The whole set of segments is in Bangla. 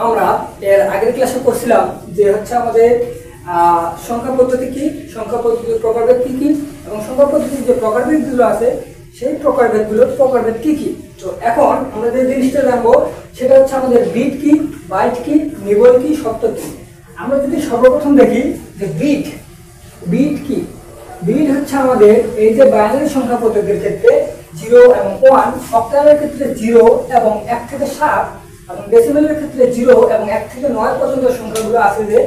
আমরা এর আগের ক্লাসে করছিলাম যে হচ্ছে আমাদের সংখ্যা পদ্ধতি কি, সংখ্যা পদ্ধতির প্রকারভেদ কি কি, এবং সংখ্যা পদ্ধতির যে প্রকারভেদগুলো আছে সেই প্রকারভেদগুলোর প্রকারভেদ কি কি। তো এখন আমরা যে জিনিসটা জানবো সেটা হচ্ছে আমাদের বিট কি, বাইট কি, নিবল কি, শব্দ কি। আমরা যদি সর্বপ্রথম দেখি যে বিট কি। বিট হচ্ছে আমাদের এই যে বাইনারি সংখ্যা পদ্ধতির ক্ষেত্রে 0 এবং 1, অক্টালের ক্ষেত্রে 0 এবং 1 থেকে 7, এবং ডেসিমেলের ক্ষেত্রে 0 এবং 1 থেকে 9 পর্যন্ত সংখ্যাগুলো আছে যে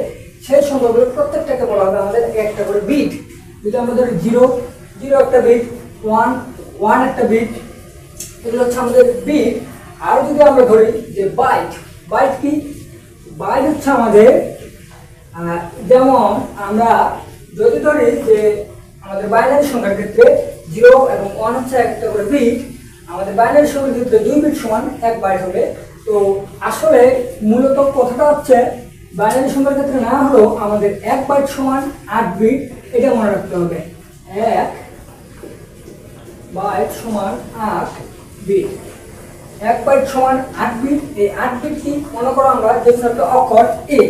সেই সংখ্যাগুলো প্রত্যেকটাকে বলা হবে আমাদের একটা করে বিট। যদি আমাদের 0 একটা বিট, 1 একটা বিট, এগুলো হচ্ছে আমাদের বিট। আর যদি আমরা ধরি যে বাইট কি, বাইট হচ্ছে আমাদের যেমন আমরা যদি ধরি যে আমাদের বাইনারি সংখ্যার ক্ষেত্রে 0 এবং 1 হচ্ছে একটা করে বিট, আমাদের বাইনারি সংখ্যার ক্ষেত্রে 2 বিট সমান 1 বাইট হবে। তো আসলে মূলত কথাটা হচ্ছে বাইনারি সংখ্যার ক্ষেত্রে না হলেও আমাদের 1 বাইট সমান 8 বিট, এটা মনে রাখতে হবে। 1 বাইট সমান 8 বিট, 1 বাইট সমান 8 বিট। এই 8 বিট কি মনে করো আমরা যে একটা অক্ষর এ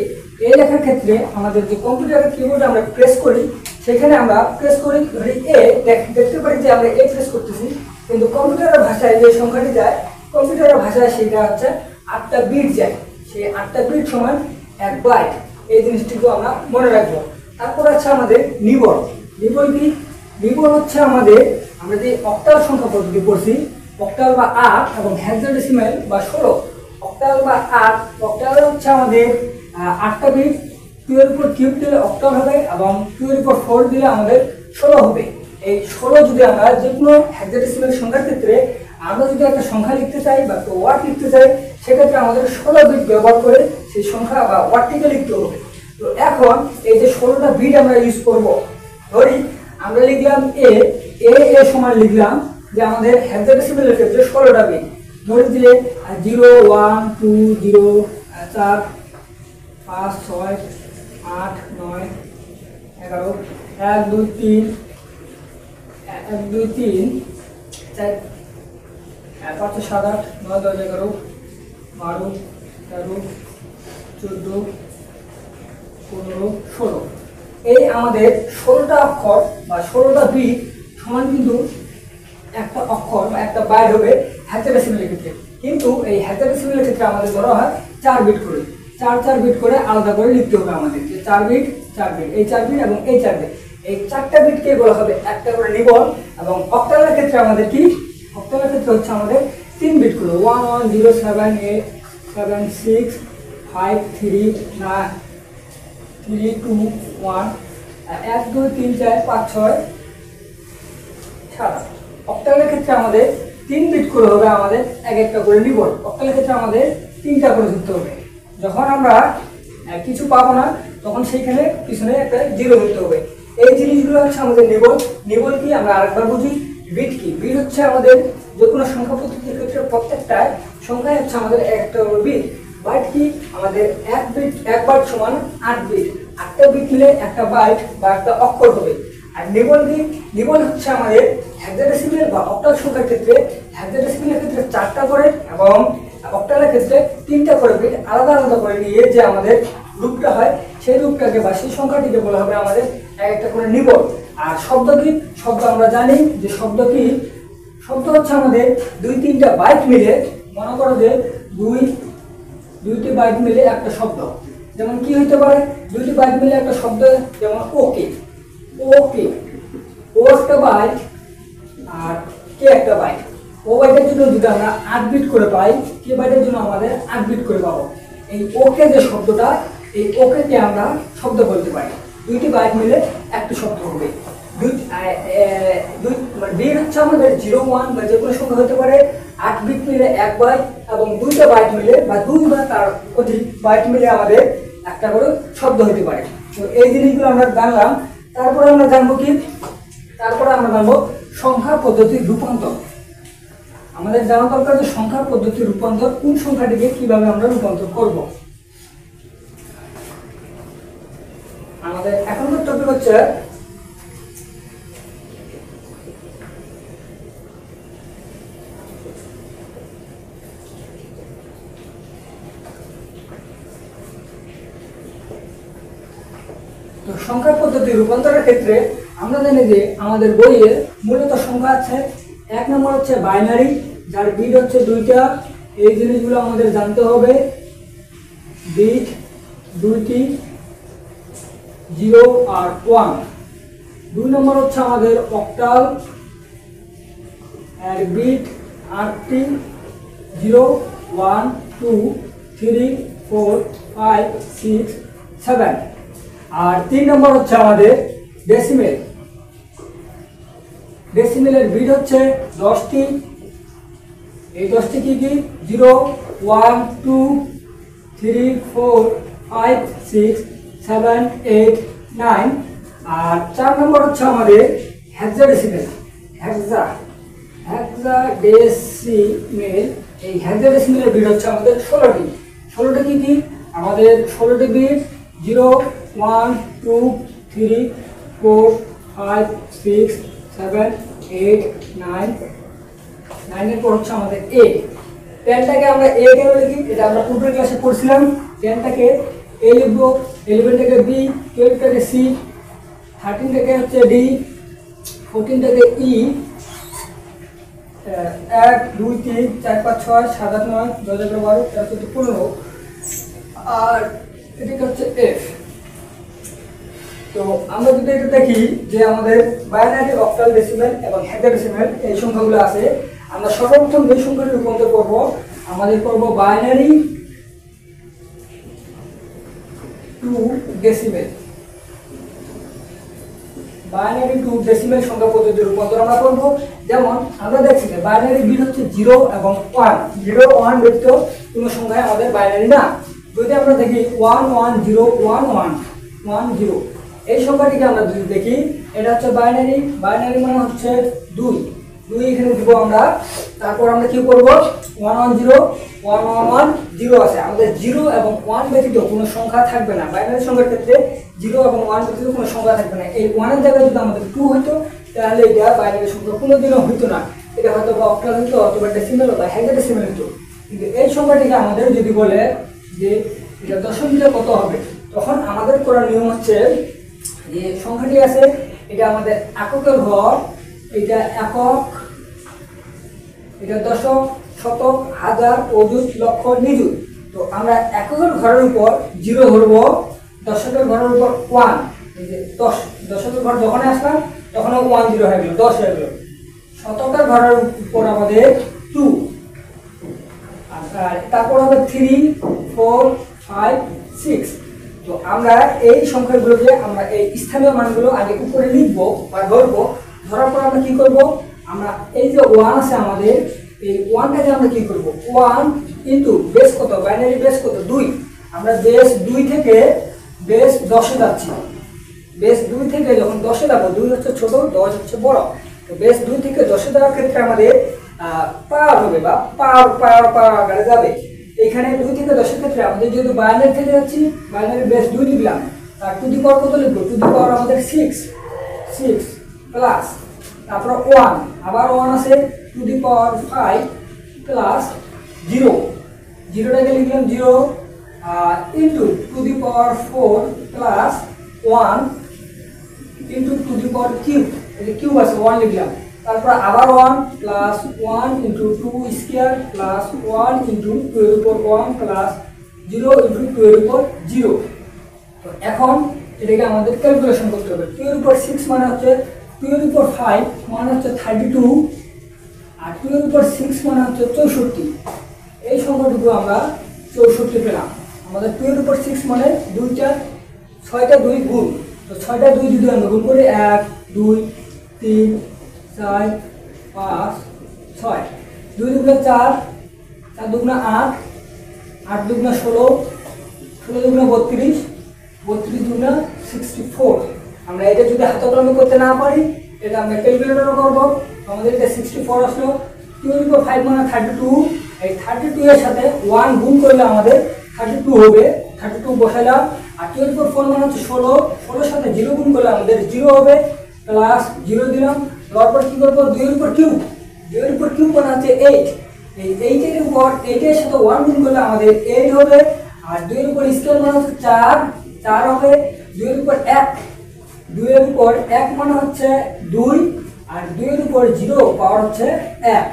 লেখার ক্ষেত্রে আমাদের যে কম্পিউটারের কিবোর্ডে আমরা প্রেস করি সেখানে আমরা প্রেস করি এ, দেখতে পারি যে আমরা এ প্রেস করতেছি, কিন্তু কম্পিউটারের ভাষায় যে সংখ্যাটি যায় কম্পিউটারের ভাষায় সেটা হচ্ছে 8টা বিট যায়। সেই 8টা বিট সমান 1 বাইট। এই জিনিসটিকে আমরা মনে রাখবো। তারপর আছে আমাদের নিবল কি, নিবল হচ্ছে আমাদের আমরা যে অক্টাল সংখ্যা পদ্ধতি পড়ছি, অক্টাল বা 8 এবং হেক্সাডেসিমাল বা 16। অক্টাল বা 8, অক্টাল হচ্ছে আমাদের 8টা বিট, 2 এর উপর কিউব দিলে অক্টাল হবে এবং 2 এর উপর 4 দিলে আমাদের 16 হবে। এই 16 যদি আমরা যে কোনো হেক্সাডেসিমাল সংখ্যার ক্ষেত্রে আমরা যদি একটা সংখ্যা লিখতে চাই বা একটা ওয়ার্ড লিখতে চাই সেক্ষেত্রে আমাদের 16 বিট ব্যবহার করে সেই সংখ্যা বা ওয়ার্ডটিকে লিখতে হবে। তো এখন এই যে 16টা বিট আমরা ইউজ করব, ধরি আমরা লিখলাম এ সমান লিখলাম যে আমাদের হেক্সাডেসিমালের ক্ষেত্রে 16টা বিট, ধরে দিলে 0 1 2 0 4 5 6 8 9 11 1 2 3 1 2 3 4 5 6 7 8 9 10 11 12 13 14 15 16। এই আমাদের 16টা অক্ষর বা 16টা বিট সমান কিন্তু একটা অক্ষর বা একটা বাইট হবে হেক্সাডেসিমালের ক্ষেত্রে। কিন্তু এই হেক্সাডেসিমালের ক্ষেত্রে আমাদের ধরা হয় 4 বিট করে, 4 বিট করে আলাদা করে লিখতে হবে আমাদের, যে 4 বিট এই 4 বিট এবং এই 4 বিট, এই 4টা বিটকে বলা হবে একটা করে নিবল। এবং অক্টালের ক্ষেত্রে আমাদের কি, অক্টালের ক্ষেত্রে হচ্ছে আমাদের 3 বিট করে, 1 1 0 7 8 7 6 5 3 9 3 2 1 1 2 3 4 5 6 7। অক্টালের ক্ষেত্রে আমাদের 3 বিট করে হবে আমাদের একটা করে নিবল। অক্টালের ক্ষেত্রে আমাদের 3টা করে ধরতে হবে। যখন আমরা কিছু পাবো না তখন সেইখানে পিছনে একটা 0 ধরতে হবে। এই জিনিসগুলো হচ্ছে আমাদের নিবল কি আমরা আরেকবার বুঝি। বিট কি, বিট হচ্ছে আমাদের যে কোনো সংখ্যা পদ্ধতির ক্ষেত্রে প্রত্যেকটা সংখ্যায় হচ্ছে আমাদের একটা বিট। বাইট কি আমাদের 1 বিট 1 বাইট সমান 8 বিট, 8টা বিট মিলে একটা বাইট বা একটা অক্ষর হবে। আর নিবল হচ্ছে আমাদের হেক্সাডেসিমাল বা অক্টাল সংখ্যার ক্ষেত্রে, হেক্সাডেসিমালের ক্ষেত্রে 4টা করে এবং অক্টালের ক্ষেত্রে 3টা করে বিট আলাদা আলাদা করে নিয়ে যে আমাদের রূপটা হয় সেই রূপটাকে বা সেই সংখ্যাটিকে বলা হবে আমাদের একটা করে নিবল। আর শব্দ আমরা জানি যে শব্দ হচ্ছে আমাদের 2-3টা বাইট মিলে, মনে করো যে দুইটি বাইট মিলে একটা শব্দ। যেমন কি হইতে পারে, 2টি বাইট মিলে একটা শব্দ, যেমন ওকে ও একটা বাইট আর কে একটা বাইট। ও বাইটের জন্য যদি আমরা 8 বিট করে পাই, কে বাইটের জন্য আমাদের 8 বিট করে পাবো। এই ওকে যে শব্দটা, এই ওকেকে আমরা শব্দ বলতে পারি। 2টি বাইট মিলে একটা শব্দ হবে। বিট হচ্ছে আমাদের 0 1 বা যে কোনো সংখ্যা হতে পারে, 8 বিট মিলে 1 বাইট এবং 2টা বাইট মিলে বা 2 বা তার অধিক বাইট মিলে আমাদের একটা করে শব্দ হতে পারে। তো এই জিনিসগুলো আমরা জানলাম। তারপরে আমরা জানবো সংখ্যা পদ্ধতির রূপান্তর। আমাদের জানা দরকার যে সংখ্যা পদ্ধতির রূপান্তর, কোন সংখ্যাটিকে কিভাবে আমরা রূপান্তর করব। আমাদের এখনকার টপিক হচ্ছে তো সংখ্যা পদ্ধতি রূপান্তরের ক্ষেত্রে আমরা জানি যে আমাদের বইয়ে মূলত সংখ্যা আছে। এক নম্বর হচ্ছে বাইনারি, যার বিট হচ্ছে 2টা। এই জিনিসগুলো আমাদের জানতে হবে। বিট 2টি, 0 আর 1। 2 নম্বর হচ্ছে আমাদের অক্টাল, এর বিট 8টি, 0 1 2 3 4 5 6 7। আর 3 নম্বর হচ্ছে আমাদের ডেসিমেল। ডেসিমেলের বিট হচ্ছে 10টি। এই 10টি কি কি? 0 1 2 3 4 5 6 7 8 9। আর 4 নম্বর হচ্ছে আমাদের হেক্সাডেসিমেল। হেক্সাডেসিমেল, এই হেক্সাডেসিমেলের বিট হচ্ছে আমাদের 16টি। 16টি কি কি? আমাদের 16টি বিট 0 1 2 3 4 5 6 7 8 9। 9 এর পর হচ্ছে আমাদের 8। 10টাকে আমরা A কেন লিখি? এটা আমরা পূর্বের ক্লাসে পড়ছিলাম। 10টাকে A লিখবো, 11টাকে B, 12টাকে C, 13টাকে হচ্ছে D, 14টাকে E, 1 2 3 4 5 6 7 8 9 10 11 12 13 14 15। আর এটাকে হচ্ছে F। তো আমরা যদি এটা দেখি যে আমাদের বাইনারি, অক্টাল, ডেসিমেল এবং হেক্সাডেসিমেল এই সংখ্যাগুলো আছে। আমরা সর্বপ্রথম যে সংখ্যাটি রূপান্তর করব, আমাদের করব binary to decimal. Binary to decimal সংখ্যা পদ্ধতির রূপান্তর আমরা করব। যেমন আমরা দেখছি যে বাইনারি বিট হচ্ছে 0 এবং 1। 0 1 ব্যতীত কোনো সংখ্যাই আমাদের বাইনারি না। যদি আমরা দেখি 1 1 0 1 1 1 0, এই সংখ্যাটিকে আমরা যদি দেখি, এটা হচ্ছে বাইনারি। বাইনারি মানে হচ্ছে 2। 2 এখানে দিব আমরা। তারপর আমরা কি করব? 1 1 0 1 1 1 0 আছে। আমাদের 0 এবং 1 ব্যতীত কোনো সংখ্যা থাকবে না। বাইনারি সংখ্যার ক্ষেত্রে 0 এবং 1 ব্যতীত কোনো সংখ্যা থাকবে না। এই 1 এর জায়গায় যদি আমাদের 2 হতো, তাহলে এটা বাইনারি সংখ্যা কোনোদিনও হইতো না। এটা হয়তো বা অক্টাল হইতো, অথবা ডেসিমেল বা হেক্সাডেসিমেল হইতো। কিন্তু এই সংখ্যাটিকে আমাদের যদি বলে যে এটা দশমিকে কত হবে, তখন আমাদের করার নিয়ম হচ্ছে যে সংখ্যাটি আছে, এটা আমাদের এককের ঘর, এটা একক, এটা দশক, শতক, হাজার, অযুত, লক্ষ, নিযুত। তো আমরা এককের ঘরের উপর 0 ধরবো, দশকের ঘরের উপর 1। এই যে 10, দশকের ঘর যখন আসলাম তখন 1 0 হয়ে গেল, 10 হয়ে গেল। শতকের ঘরের উপর আমাদের 2, আর তারপর হবে 3 4 5 6। তো আমরা এই সংখ্যাগুলোকে আমরা এই স্থানীয় মানগুলো আগে উপরে লিখবো বা ধরবো। ধরার পর আমরা কি করব? আমরা এই যে 1 আছে আমাদের, এই 1টাকে আমরা কি করব? 1 ইনটু বেস কত? বাইনারি বেস কত? 2। আমরা বেস 2 থেকে বেস 10 এ যাচ্ছি। বেস 2 থেকে যখন 10 এ যাব, 2 হচ্ছে ছোট, 10 হচ্ছে বড়। তো বেস 2 থেকে 10 এ যাওয়ার ক্ষেত্রে আমাদের পাওয়ার হবে বা পাওয়ার আকারে যাবে। এখানে 2 থেকে 10 এর ক্ষেত্রে আমাদের যেহেতু বাইনারি থেকে যাচ্ছি, বাইনারি বেস 2 লিখলাম। তার টু দি পাওয়ার কত লিখবো? টু দি পাওয়ার আমাদের 6 প্লাস, তারপর 1, আবার 1 আছে, টু দি পাওয়ার 5 প্লাস 0। 0টাকে লিখলাম 0 into to the power 4 plus 1 into to the power cube. এই যে কিউব আছে, 1 লিখলাম। তারপর আবার 1 plus 1 into 2 square plus 1 into 2 এর উপর 1 প্লাস 0 ইন্টু 2 এর উপর 0। তো এখন এটাকে আমাদের ক্যালকুলেশন করতে হবে। 2 এর উপর 6 মানে হচ্ছে 2 এর উপর 5 মানে হচ্ছে 32, আর 2 এর উপর 6 মানে হচ্ছে 64। এই সংখ্যাটুকু আমরা 64 পেলাম। আমাদের 2 এর উপর 6 মানে 6টা 2 গুণ। তো 6টা 2 যদি আমরা গুণ করি, 1 2 3 4 5 6, 2 দুগুণে 4, 4 দুগুণে 8, 8 দুগুণে 16, 16 দুগুণে 32, 32 দুগুণে 64। আমরা এটা যদি হাতে কলমে করতে না পারি, এটা আমরা ক্যালকুলেটরে করব। আমাদের এটা 64 আসলো। 2 এর উপর 5 মানে 32। এই 32 এর সাথে 1 গুণ করলে আমাদের 32 হবে। 32 বসাইলাম। আর 2 এর উপর 4 মানে হচ্ছে 16, 16 এর সাথে 0 গুণ করলে আমাদের 0 হবে, প্লাস 0 দিলাম। তারপর কি করব? 2 এর উপর কিউব। 2 এর উপর কিউব মানে হচ্ছে 8। এই 8 এর উপর 8 এর সাথে 1 গুণ করলে আমাদের 8 হবে। আর 2 এর উপর স্কয়ার মানে হচ্ছে 4 হবে। 2 এর উপর 1, 2 এর উপর 1 মানে হচ্ছে 2, আর 2 এর উপর 0 পাওয়ার হচ্ছে 1।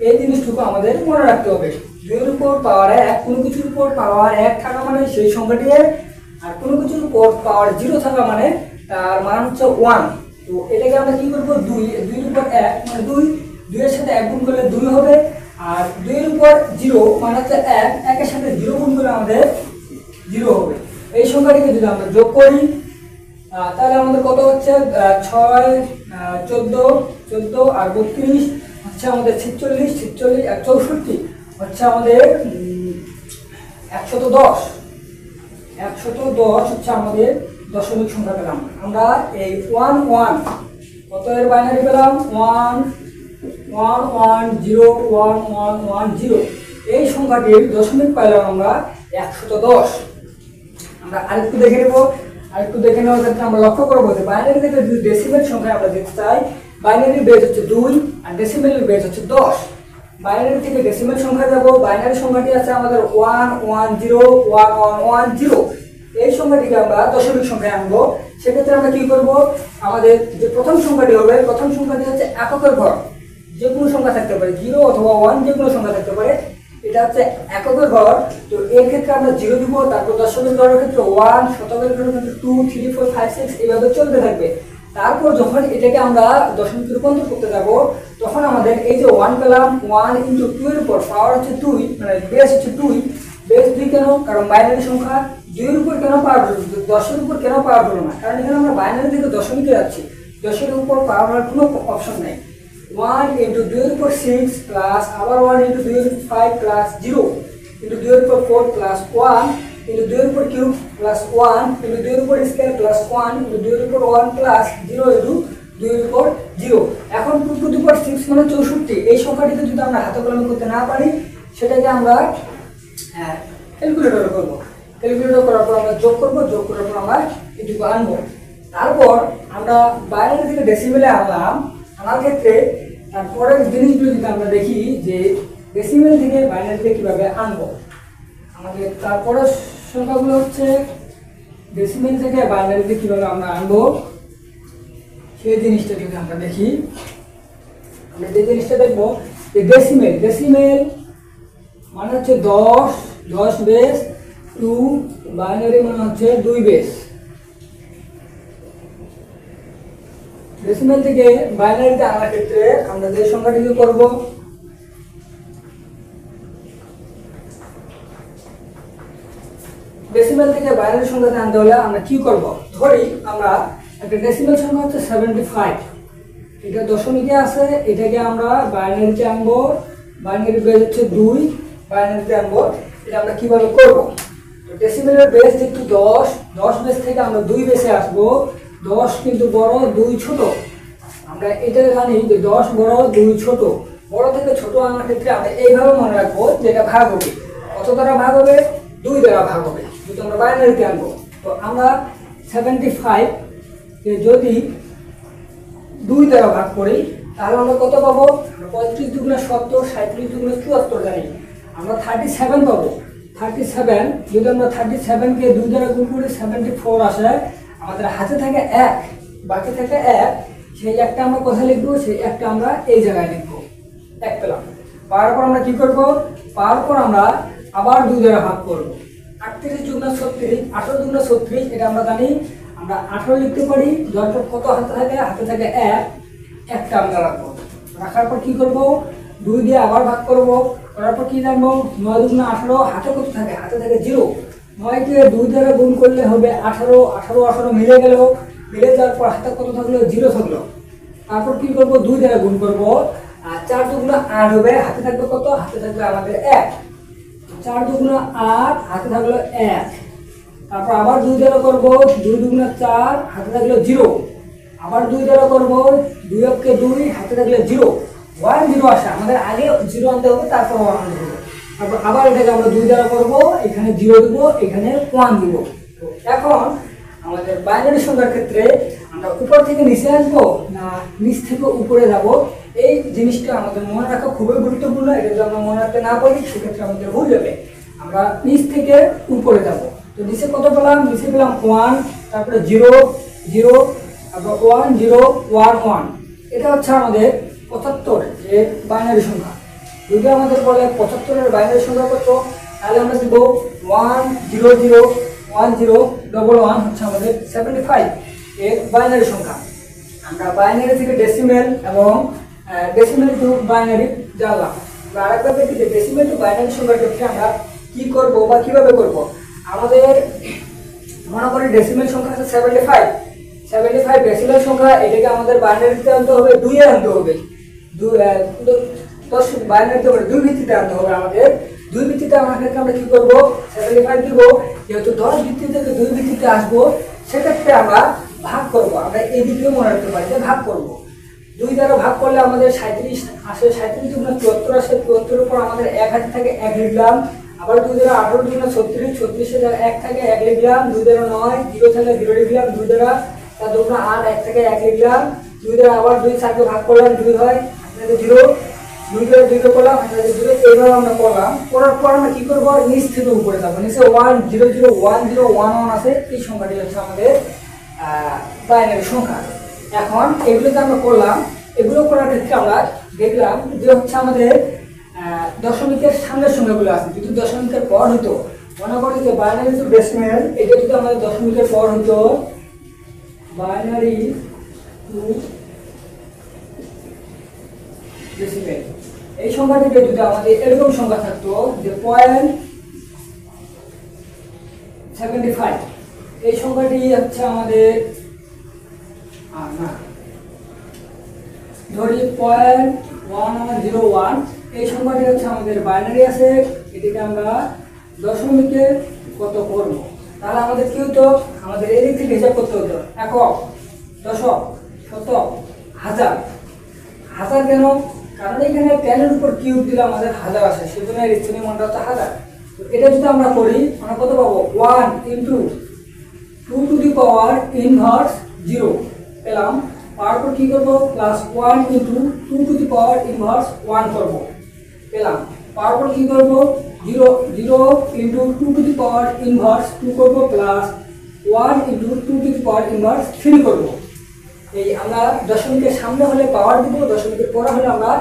এই জিনিসটুকু আমাদের মনে রাখতে হবে। 2 এর উপর পাওয়ার 1, কোনো কিছুর উপর পাওয়ার 1 থাকা মানে সেই সংখ্যাটি, আর কোনো কিছুর উপর পাওয়ার 0 থাকা মানে তার মান হচ্ছে 1। তো এটাকে আমরা কি করব, 2 এর উপর 1 মানে 2, 2 এর সাথে 1 গুণ করলে 2 হবে, আর 2 এর উপর 0 মানে হচ্ছে 1, 1 এর সাথে 0 গুণ করলে আমাদের 0 হবে। এই সংখ্যাটিকে যদি আমরা যোগ করি তাহলে আমাদের কত হচ্ছে, 6, 14 আর 32 হচ্ছে আমাদের 46 আর 64 হচ্ছে আমাদের 110। 110 হচ্ছে আমাদের দশমিক সংখ্যা পেলাম। আমরা এই 1 কত এর বাইনারি পেলাম, 110 এই সংখ্যাটির দশমিক পাইলাম আমরা 110। আমরা আরেকটু দেখে নেব। নেওয়ার ক্ষেত্রে আমরা লক্ষ্য করবো যে বাইনারি থেকে যদি ডেসিমেল সংখ্যায় আমরা যেতে চাই, বাইনারি বেস হচ্ছে 2 আর ডেসিমেলের বেস হচ্ছে 10। বাইনারি থেকে ডেসিমেল সংখ্যা যাব, বাইনারি সংখ্যাটি আছে আমাদের 110 এই সংখ্যাটিকে আমরা দশমিক সংখ্যায় আনবো। সেক্ষেত্রে আমরা কি করব, আমাদের যে প্রথম সংখ্যাটি হবে, প্রথম সংখ্যাটি হচ্ছে এককের ঘর, যে কোনো সংখ্যা থাকতে পারে, 0 অথবা 1 যে কোনো সংখ্যা থাকতে পারে, এটা হচ্ছে এককের ঘর। তো এর ক্ষেত্রে আমরা 0 দিব, তারপর দশমিক ঘরের ক্ষেত্রে 1, শতকের ঘরের ক্ষেত্রে 2, 3, 4, 5, 6 এইভাবে চলতে থাকবে। তারপর যখন এটাকে আমরা দশমিকে রূপান্তর করতে যাব, তখন আমাদের এই যে 1 পেলাম, 1 × 2 এর উপর পাওয়ার হচ্ছে 2, মানে বেস হচ্ছে 2, বেস 2 কেন, কারণ বাইনারি সংখ্যা 2 এর উপর কেন পাওয়ার হলো, 10 এর উপর কেন পাওয়ার হলো না, কারণ এখানে আমরা বাইনারি থেকে দশমিকে যাচ্ছি, 10 এর উপর পাওয়ার হওয়ার কোনো অপশন নাই। 1 × 2 এর উপর 6 প্লাস আবার 1 × 2 এর উপর 5 প্লাস 0 × 2 এর উপর 4 প্লাস 1 × 2 এর উপর কিউব প্লাস 1 × 2 এর উপর স্কয়ার প্লাস 1 × 2 এর উপর 1 প্লাস 0 × 2 এর উপর 0। এখন 2 টু দি পাওয়ার 6 মানে 64। এই সংখ্যাটিকে যদি আমরা হাতে কলমে করতে না পারি, সেটাকে আমরা ক্যালকুলেটর করব। ক্যালকুলেটর করার পর আমরা যোগ করব, যোগ করার পর আমরা এটুকু আনবো। তারপর আমরা বাইনারি থেকে ডেসিমেলে আনলাম। আনার ক্ষেত্রে তারপরের জিনিসগুলো যদি আমরা দেখি যে ডেসিমেল থেকে বাইনারিতে কিভাবে আনবো, আমাদের তারপরের সংখ্যাগুলো হচ্ছে ডেসিমেল থেকে বাইনারিতে কিভাবে আমরা আনবো, সেই জিনিসটা যদি আমরা দেখি, আমরা যে জিনিসটা দেখবো যে ডেসিমেল মানে হচ্ছে 10 বেস 2, বাইনারি মানে হচ্ছে 2 বেস। ডেসিমেল থেকে বাইনারিতে আনার ক্ষেত্রে আমরা যে সংখ্যাটি করব, ডেসিমেল থেকে বাইনারি সংখ্যাতে আনতে হলে আমরা কি করব, ধরি আমরা একটা ডেসিমেল সংখ্যা হচ্ছে 75, এটা দশমিকে আছে, এটাকে আমরা বাইনারিতে আনবো, বাইনারি বেস হচ্ছে 2, বাইনারিতে আনবো। এটা আমরা কিভাবে করব, তো ডেসিমেলের বেস যেহেতু 10 বেস থেকে আমরা 2 বেসে আসবো। 10 কিন্তু বড়, 2 ছোট, আমরা এটা জানি যে 10 বড় 2 ছোট। বড় থেকে ছোট আনার ক্ষেত্রে আমরা এইভাবে মনে রাখবো যে এটা ভাগ হবে, কত দ্বারা ভাগ হবে, 2 দ্বারা ভাগ হবে, যদি আমরা বাইনারিতে আনবো। তো আমরা 75 কে যদি 2 দ্বারা ভাগ করি তাহলে আমরা কত পাবো, 35 দুগুণে 70, 37 দুগুণে 74 জানি, আমরা 37 পাবো। 37 যদি আমরা 37কে 2 দ্বারা গুণ করি 74 আসে, আমাদের হাতে থাকে 1, বাকি থাকে 1, সেই একটা আমরা কোথায় লিখবো, সেই একটা আমরা এই জায়গায় লিখবো, 1 পেলাম। পাওয়ার পর আমরা কি করব, পাওয়ার পর আমরা আবার 2 দ্বারা ভাগ করব। 38 দুগুণে 36, 18 দুগুণে 36, এটা আমরা জানি, আমরা 18 লিখতে পারি। যখন কত হাতে থাকে 1, একটা আমরা রাখবো। রাখার পর কি করব, 2 দিয়ে আবার ভাগ করব, করার পর কি জানবো, 9 দুগুণে 18, হাতে কত থাকে, হাতে থাকে 0। 9 কে 2 দ্বারা গুণ করলে হবে 18 মিলে গেল, মিলে যাওয়ার পর হাতে কত থাকলো, 0 থাকলো। তারপর কি করব, 2 দ্বারা গুণ করব, আর 4 দুগুণে 8 হবে, হাতে থাকবে কত, হাতে থাকবে আমাদের 1। 4 দুগুণে 8, হাতে থাকলো 1। তারপর আবার 2 দ্বারা করব, 2 দুগুণে 4, হাতে থাকলো 0। আবার 2 দ্বারা করব, 2 কে 2, হাতে থাকলো 0। 1 0 আসে, আমাদের আগে 0 আনতে হবে, তারপর 1 আনতে হবে। তারপর আবার এটাকে আমরা 2 দ্বারা করব, এখানে 0 দিব, এখানে 1 দিব। তো এখন আমাদের বাইনারি সংখ্যার ক্ষেত্রে আমরা উপর থেকে নিচে আসবো না নিচ থেকে উপরে যাব, এই জিনিসটা আমাদের মনে রাখা খুবই গুরুত্বপূর্ণ। এটা যদি আমরা মনে রাখতে না পারি সেক্ষেত্রে আমাদের ভুল যাবে। আমরা নিচ থেকে উপরে যাব। তো নিচে কত পেলাম? নিচে পেলাম 1, তারপরে 0 0, তারপর 1 0 1 1। এটা হচ্ছে আমাদের 75 এর বাইনারি সংখ্যা। যদি আমাদের বলে 75 এর বাইনারি সংখ্যা কত, তাহলে আমরা দেব 1 0 0 1 0 1 1 হচ্ছে আমাদের 75 এর বাইনারি সংখ্যা। আমরা বাইনারি থেকে ডেসিমেল এবং ডেসিমেল টু বাইনারি জানলাম। আরেকবার দেখি যে ডেসিমেল টু বাইনারি সংখ্যার ক্ষেত্রে আমরা কি করব বা কিভাবে করব। আমাদের মনে করি ডেসিমেল সংখ্যা আছে 75 ডেসিমেল সংখ্যা, এটাকে আমাদের বাইনারিতে আনতে হবে, 2 এ আনতে হবে। 10 বাইনারিতে হবে 2 ভিত্তিতে আনতে হবে। আমাদের 2 ভিত্তিতে আনার ক্ষেত্রে আমরা কি করব? 75 দিব, যেহেতু 10 ভিত্তি থেকে 2 ভিত্তিতে আসবো, সেক্ষেত্রে আমরা ভাগ করব। আমরা এই দিকেও মনে রাখতে পারি যে ভাগ করব। 2 দ্বারা ভাগ করলে আমাদের 37 আসে, 37 দুগুণে 74 আসে, 74 এর পর আমাদের 1 হাতে থাকে 1 লিখলাম। আবার 2 দ্বারা 18 দুগুণে 36, 36 এর 1 থাকে 1 লিখলাম। 2 দ্বারা 9, 0 থাকে 0 লিখলাম। 2 দ্বারা 4 দুগুণে 8, 1 থেকে 1 লিখলাম। 2 দ্বারা আবার 2 4কে ভাগ করলাম, 2 হয়, আপনাদের 0, 2 দ্বারা 2 করলাম, আপনাদের 0। এইভাবে আমরা করলাম। করার পর আমরা কি করব? নিচ থেকে উপরে যাব। নিচে 1 0 0 1 0 1 1 আছে, এই সংখ্যাটি হচ্ছে আমাদের বাইনারি সংখ্যা। এখন এগুলোতে আমরা করলাম, এগুলো করার ক্ষেত্রে আমরা দেখলাম যে হচ্ছে আমাদের দশমিকের সামনের সংখ্যাগুলো আছে। যদি দশমিকের পর হতো, মনে করি যে বাইনারি টু ডেসিমেল, এটা যদি আমাদের দশমিকের পর হতো, বাইনারি টু ডেসিমেল, এই সংখ্যাটিতে যদি আমাদের এরকম সংখ্যা থাকতো যে 0.75, এই সংখ্যাটি হচ্ছে আমাদের ধরি 0.1101, এই সংখ্যাটি হচ্ছে আমাদের বাইনারি আছে। এটিকে আমরা দশমিকে কত করব, তাহলে আমাদের কি হতো? আমাদের এই দিক থেকে হিসাব করতে হতো একক, দশক, শতক, হাজার। হাজার কেন? কারণ এখানে 10 এর উপর কিউব দিলে আমাদের হাজার আসে, সেজন্য এর স্থানীয় মানটা হচ্ছে হাজার। তো এটা যদি আমরা করি, আমরা কত পাবো? 1 × 2 টু দি পাওয়ার ইনভার্স 0 পেলাম। তারপর কি করব? Plus 1 × 2 to the power inverse 1 করব, পেলাম। তারপর কি করব? 0 0 × 2 টু দি পাওয়ার ইনভার্স 2 করব, plus 1 × 2 to the power inverse 3 করব। এই আমরা দশমিকের সামনে হলে পাওয়ার দিব, দশমিকের পরে হলে আমরা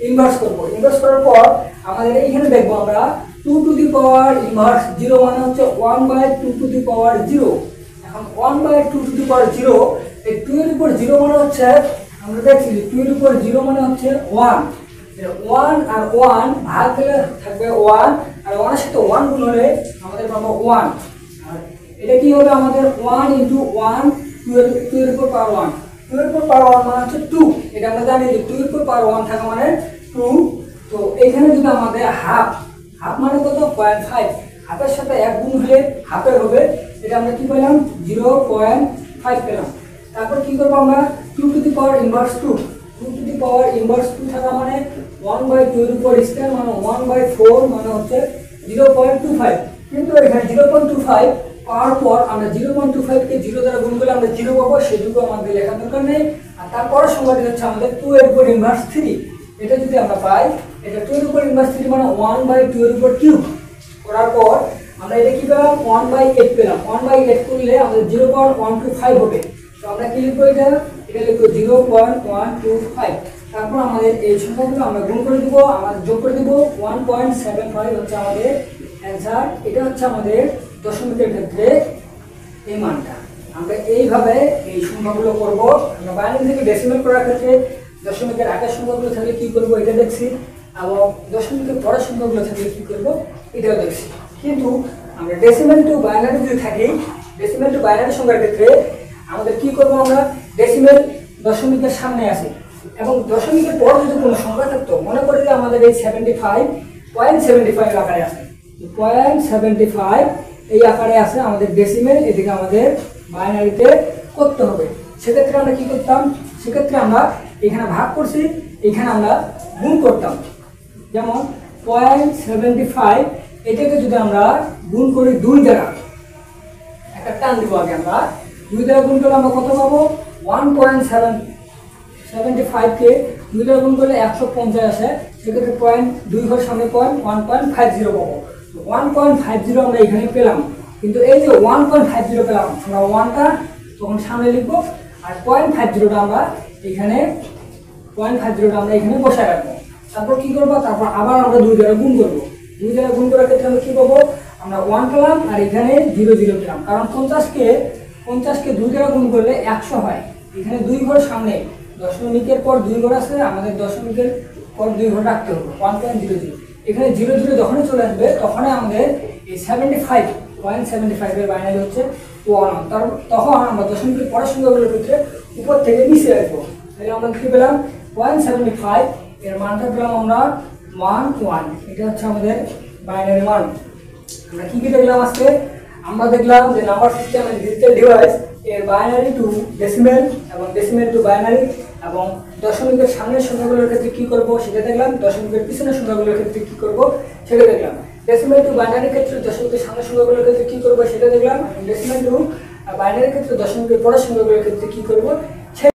ইনভার্স করব। ইনভার্স করার পর আমাদের এইখানে দেখবো আমরা 2 টু দি পাওয়ার ইনভার্স 0 মানে হচ্ছে 1/2 টু দি পাওয়ার 0। এখন 1/2 টু দি পাওয়ার 0, এই 2 এর উপর 0 মানে হচ্ছে, আমরা দেখছি 2 এর উপর 0 মানে হচ্ছে 1। 1 আর 1 ভাগ দিলে থাকবে 1, আর 1 এর সাথে 1 গুণ হলে আমাদের পাবো 1। আর এটা কি হবে? আমাদের 1 × 1, 2 এর উপর পাওয়ার 1, 2 এর উপর পাওয়ার 1 মানে হচ্ছে 2। এটা আমরা জানি যে 2 এর উপর পাওয়ার 1 থাকা মানে 2। তো এখানে যদি আমাদের হাফ, হাফ মানে কত? 0.5, হাফের সাথে 1 গুণ হলে হাফের হবে। এটা আমরা কি পেলাম? 0.5 পেলাম। তারপর কি করব? আমরা 2 to the power inverse 2, 2 to the power inverse 2 থাকা মানে 1/2 এর উপর স্কয়ার মানে 1/4 মানে হচ্ছে 0.25। কিন্তু এখানে 0.25 পাওয়ার পর আমরা 0.25 কে 0 দ্বারা গুণ করলে আমরা 0 পাবো, সেটুকু আমাদের লেখার দরকার নেই। আর তারপর সংখ্যাটি হচ্ছে আমাদের 2 এর উপর ইনভার্স 3। এটা যদি আমরা পাই, এটা 2 এর উপর ইনভার্স 3 মানে 1/2 এর উপর কিউব করার পর আমরা এটা কি পেলাম? 1/8 পেলাম। 1/8 করলে আমাদের 0.125 হবে। তো আমরা কি লিখবো? এটা লিখবো 0.125। তারপর আমাদের এই সংখ্যাগুলো আমরা গুণ করে দিব, আমরা যোগ করে দিব, 1.75 হচ্ছে আমাদের অ্যান্সার। এটা হচ্ছে আমাদের দশমিকের ক্ষেত্রে এই মানটা। আমরা এইভাবে এই সংখ্যাগুলো করব। আমরা বাইনারি থেকে ডেসিমেল করার ক্ষেত্রে দশমিকের আগের সংখ্যাগুলো থাকলে কি করব এটা দেখছি, এবং দশমিকের পরের সংখ্যাগুলো থাকলে কি করব এটাও দেখছি। কিন্তু আমরা ডেসিমেল টু বাইনারি যদি থাকি, ডেসিমেল টু বাইনারি সংখ্যার ক্ষেত্রে আমাদের কি করব? আমরা ডেসিমেল দশমিকের সামনে আছে এবং দশমিকের পর যদি কোনো সংখ্যা থাকতো, মনে করি যে আমাদের এই 75.75 আকারে আছে, 0.75 এই আকারে আছে আমাদের ডেসিমেল, এদিকে আমাদের বাইনারিতে করতে হবে। সেক্ষেত্রে আমরা কি করতাম? সেক্ষেত্রে আমরা এখানে ভাগ করছি, এখানে আমরা গুণ করতাম। যেমন 0.75 এটাকে যদি আমরা গুণ করি 2 দ্বারা, একটা টান দিব আগে, আমরা 2 দ্বারা গুণ করলে আমরা কত পাবো? 1.75 কে 2 দ্বারা গুণ করলে 150 আসে। সেক্ষেত্রে 2 ঘর সামনে 1.50 পাবো। 1.50 আমরা এখানে পেলাম। কিন্তু এই যে 1.50 পেলাম, আমরা 1টা তখন সামনে লিখবো, আর 0.50টা আমরা এখানে বসায় রাখবো। তারপর কি করবো, তারপর আবার আমরা 2 দ্বারা গুণ করবো। 2 দ্বারা গুণ করার ক্ষেত্রে আমরা কি পাবো, আমরা 1 পেলাম আর এখানে 0 পেলাম, কারণ 50কে 2 দ্বারা গুণ করলে 100 হয়। এখানে 2 ঘর সামনে, দশমিকের পর 2 ঘর আছে, আমাদের দশমিকের পর 2 ঘর রাখতে হবে, 1.00। এখানে 00 যখনই চলে আসবে তখনই আমাদের এই 75.75 এর বাইনারি হচ্ছে 1। তখন আমরা দশমিকের পরের সংখ্যাগুলোর ক্ষেত্রে উপর থেকে নিচে রাখবো। তাহলে আমরা কি পেলাম, 0.75 এর মানটা পেলাম আমরা 1 এটা হচ্ছে আমাদের বাইনারি মান। আমরা কি দেখলাম আজকে, আমরা দেখলাম যে number system and digital device এর বাইনারি টু ডেসিমেল এবং ডেসিমেল টু বাইনারি, এবং দশমিকের সামনের সংখ্যাগুলোর ক্ষেত্রে কি করব সেটা দেখলাম, দশমিকের পিছনের সংখ্যাগুলোর ক্ষেত্রে কি করব সেটা দেখলাম। ডেসিমেল টু বাইনারির ক্ষেত্রে দশমিকের সামনের সংখ্যাগুলোর ক্ষেত্রে কি করব সেটা দেখলাম, এবং ডেসিমেল টু বাইনারির ক্ষেত্রে দশমিকের পরের সংখ্যাগুলোর ক্ষেত্রে কি করব